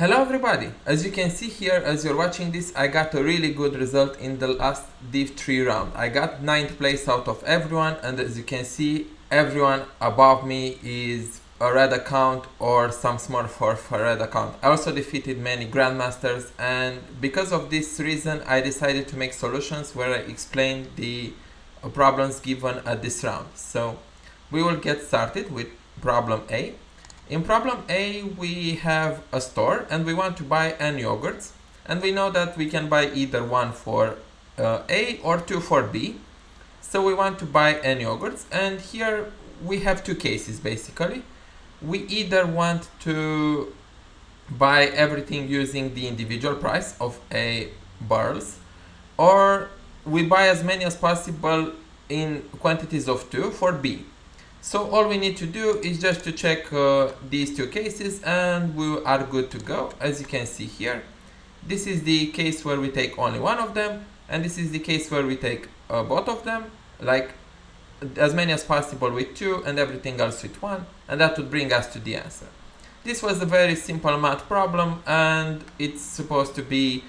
Hello everybody! As you can see here, as you're watching this, I got a really good result in the last Div 3 round. I got 9th place out of everyone, and as you can see, everyone above me is a red account or some small for a red account. I also defeated many grandmasters, and because of this reason I decided to make solutions where I explain the problems given at this round. So we will get started with problem A. In problem A, we have a store and we want to buy n yogurts, and we know that we can buy either one for A or two for B. So we want to buy n yogurts, and here we have two cases basically. We either want to buy everything using the individual price of A barrels, or we buy as many as possible in quantities of 2 for B. So all we need to do is just to check these two cases and we are good to go. As you can see here, this is the case where we take only one of them, and this is the case where we take both of them, like as many as possible with 2 and everything else with 1, and that would bring us to the answer. This was a very simple math problem, and it's supposed to be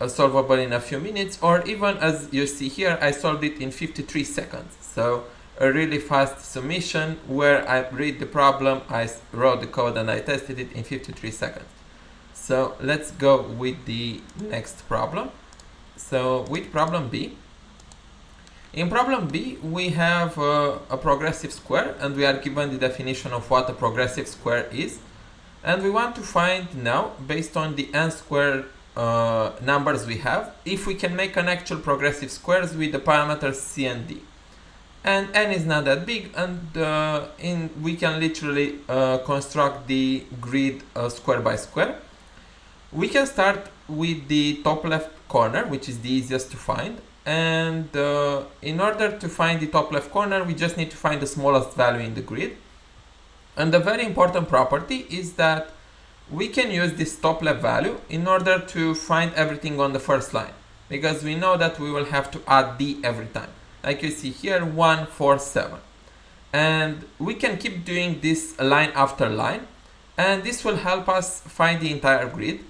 solvable in a few minutes, or even as you see here, I solved it in 53 seconds. So a really fast submission where I read the problem, I wrote the code, and I tested it in 53 seconds. So let's go with the next problem. So with problem B. In problem B, we have a progressive square, and we are given the definition of what a progressive square is. And we want to find now, based on the n squared numbers we have, if we can make an actual progressive squares with the parameters c and d. And n is not that big, and we can literally construct the grid square by square. We can start with the top left corner, which is the easiest to find, and in order to find the top left corner, we just need to find the smallest value in the grid. And the very important property is that we can use this top left value in order to find everything on the first line, because we know that we will have to add d every time. Like you see here, 1, 4, 7. And we can keep doing this line after line, and this will help us find the entire grid.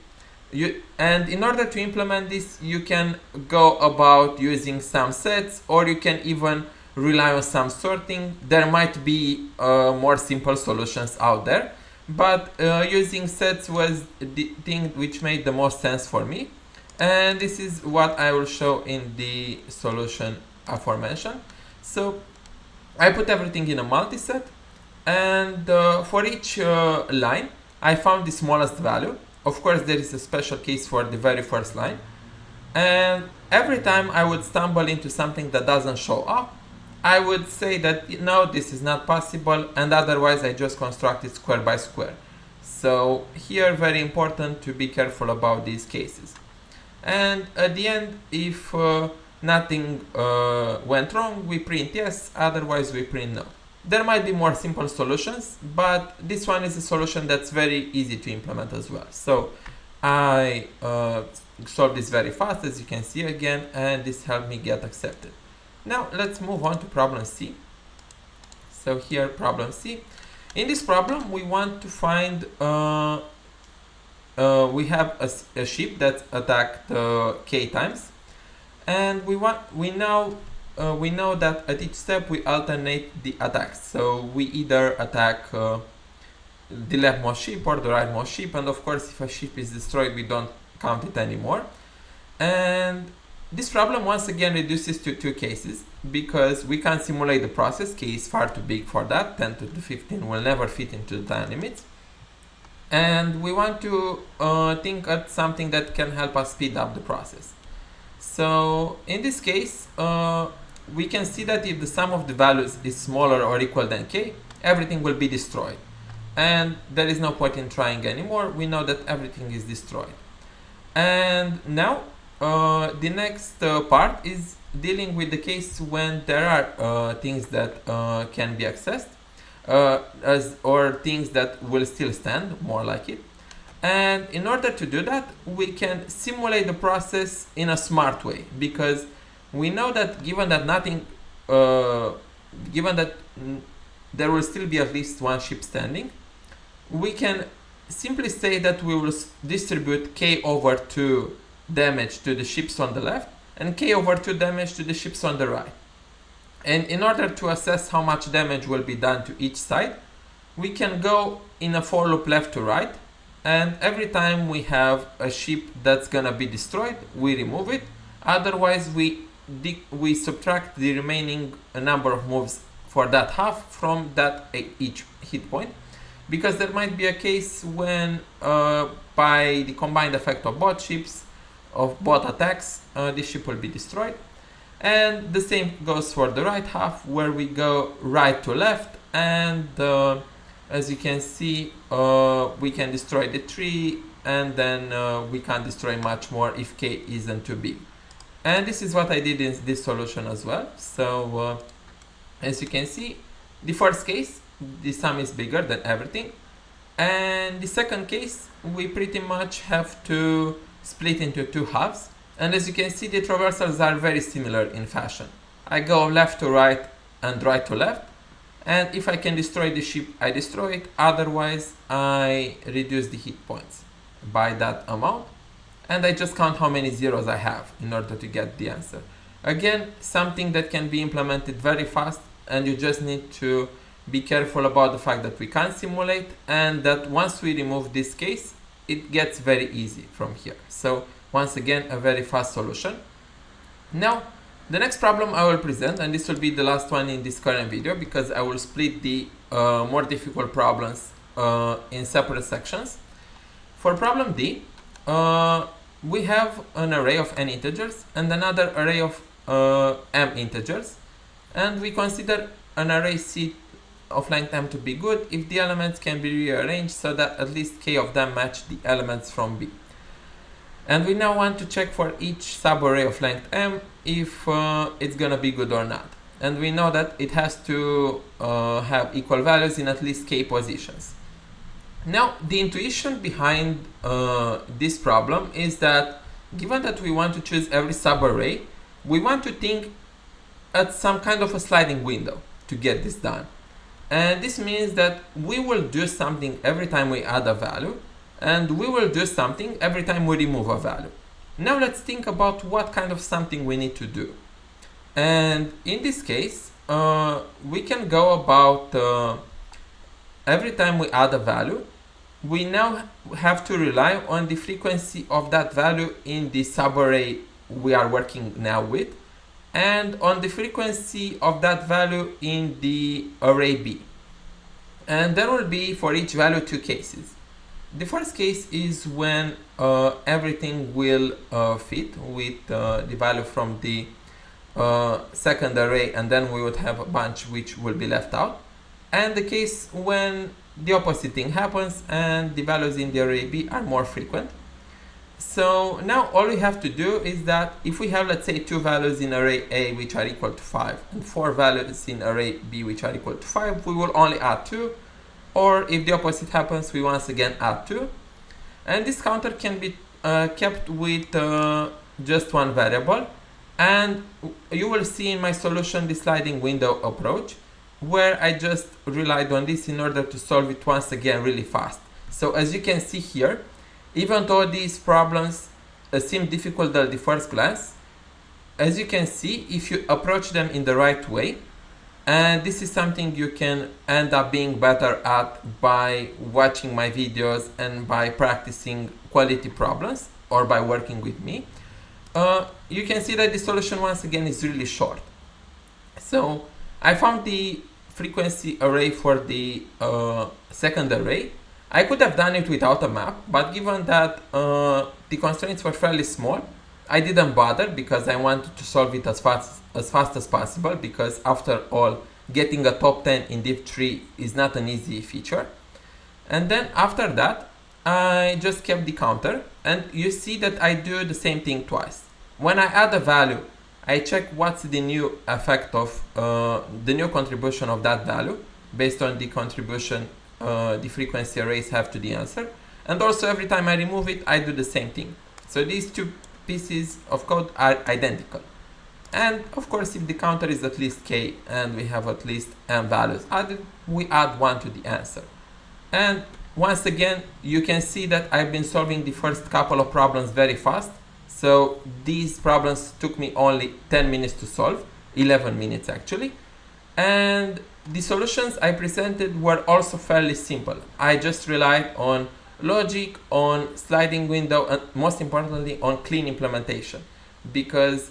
And in order to implement this, you can go about using some sets, or you can even rely on some sorting. There might be more simple solutions out there, but using sets was the thing which made the most sense for me. And this is what I will show in the solution aforementioned. So I put everything in a multiset, and for each line I found the smallest value. Of course, there is a special case for the very first line, and every time I would stumble into something that doesn't show up, I would say that no, this is not possible, and otherwise I just construct it square by square. So here, very important to be careful about these cases. And at the end, if nothing went wrong, we print yes, otherwise we print no. There might be more simple solutions, but this one is a solution that's very easy to implement as well. So I solved this very fast, as you can see again, and this helped me get accepted. Now let's move on to problem C. So here, problem C. In this problem, we want to find, we have a ship that's attacked k times. And we know that at each step we alternate the attacks. So we either attack the leftmost ship or the rightmost ship, and of course if a ship is destroyed, we don't count it anymore. And this problem once again reduces to two cases, because we can't simulate the process. K is far too big for that. 10 to the 15 will never fit into the time limits. And we want to think at something that can help us speed up the process. So in this case, we can see that if the sum of the values is smaller or equal than k, everything will be destroyed. And there is no point in trying anymore. We know that everything is destroyed. And now the next part is dealing with the case when there are things that can be accessed, or things that will still stand, more like it. And in order to do that, we can simulate the process in a smart way, because we know that given that there will still be at least one ship standing, we can simply say that we will distribute k over 2 damage to the ships on the left and k over 2 damage to the ships on the right. And in order to assess how much damage will be done to each side, we can go in a for loop left to right, and every time we have a ship that's gonna be destroyed, we remove it. Otherwise, we subtract the remaining number of moves for that half from that each hit point, because there might be a case when by the combined effect of both ships, of both attacks, this ship will be destroyed. And the same goes for the right half, where we go right to left, and as you can see, we can destroy the tree, and then we can't destroy much more if k isn't too big. And this is what I did in this solution as well. So as you can see, the first case, the sum is bigger than everything, and the second case, we pretty much have to split into two halves. And as you can see, the traversals are very similar in fashion. I go left to right and right to left, and if I can destroy the ship, I destroy it. Otherwise, I reduce the hit points by that amount, and I just count how many zeros I have in order to get the answer. Again, something that can be implemented very fast, and you just need to be careful about the fact that we can't simulate, and that once we remove this case, it gets very easy from here. So once again, a very fast solution. Now, the next problem I will present, and this will be the last one in this current video, because I will split the more difficult problems in separate sections. For problem D, we have an array of n integers and another array of m integers, and we consider an array C of length m to be good if the elements can be rearranged so that at least k of them match the elements from B. And we now want to check for each subarray of length m if it's gonna be good or not. And we know that it has to have equal values in at least k positions. Now, the intuition behind this problem is that given that we want to choose every subarray, we want to think at some kind of a sliding window to get this done. And this means that we will do something every time we add a value, and we will do something every time we remove a value. Now let's think about what kind of something we need to do. And in this case, we can go about every time we add a value, we now have to rely on the frequency of that value in the subarray we are working now with, and on the frequency of that value in the array B. And there will be for each value two cases. The first case is when everything will fit with the value from the second array, and then we would have a bunch which will be left out. And the case when the opposite thing happens and the values in the array B are more frequent. So now all we have to do is that if we have, let's say, two values in array A which are equal to 5 and four values in array B which are equal to 5, we will only add 2. Or if the opposite happens, we once again add 2. And this counter can be kept with just one variable. And you will see in my solution the sliding window approach, where I just relied on this in order to solve it once again really fast. So as you can see here, even though these problems seem difficult at the first glance, as you can see, if you approach them in the right way, and this is something you can end up being better at by watching my videos and by practicing quality problems or by working with me, you can see that the solution once again is really short. So I found the frequency array for the second array. I could have done it without a map, but given that the constraints were fairly small, I didn't bother because I wanted to solve it as fast as possible, because after all, getting a top 10 in div 3 is not an easy feature. And then after that, I just kept the counter, and you see that I do the same thing twice. When I add a value, I check what's the new effect of the new contribution of that value based on the contribution the frequency arrays have to the answer. And also every time I remove it, I do the same thing. So these two pieces of code are identical. And of course, if the counter is at least k and we have at least m values added, we add 1 to the answer. And once again, you can see that I've been solving the first couple of problems very fast. So these problems took me only 10 minutes to solve, 11 minutes actually. And the solutions I presented were also fairly simple. I just relied on logic, on sliding window, and most importantly on clean implementation. Because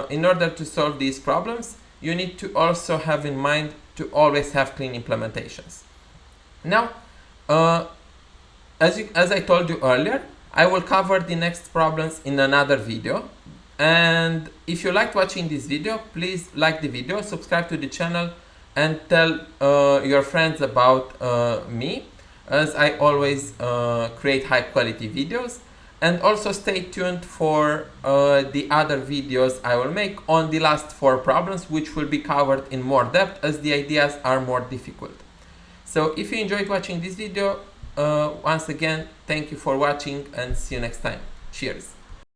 in order to solve these problems, you need to also have in mind to always have clean implementations. Now, as I told you earlier, I will cover the next problems in another video. And if you liked watching this video, please like the video, subscribe to the channel, and tell your friends about me, as I always create high quality videos. And also stay tuned for the other videos I will make on the last 4 problems, which will be covered in more depth as the ideas are more difficult. So if you enjoyed watching this video, once again, thank you for watching and see you next time. Cheers!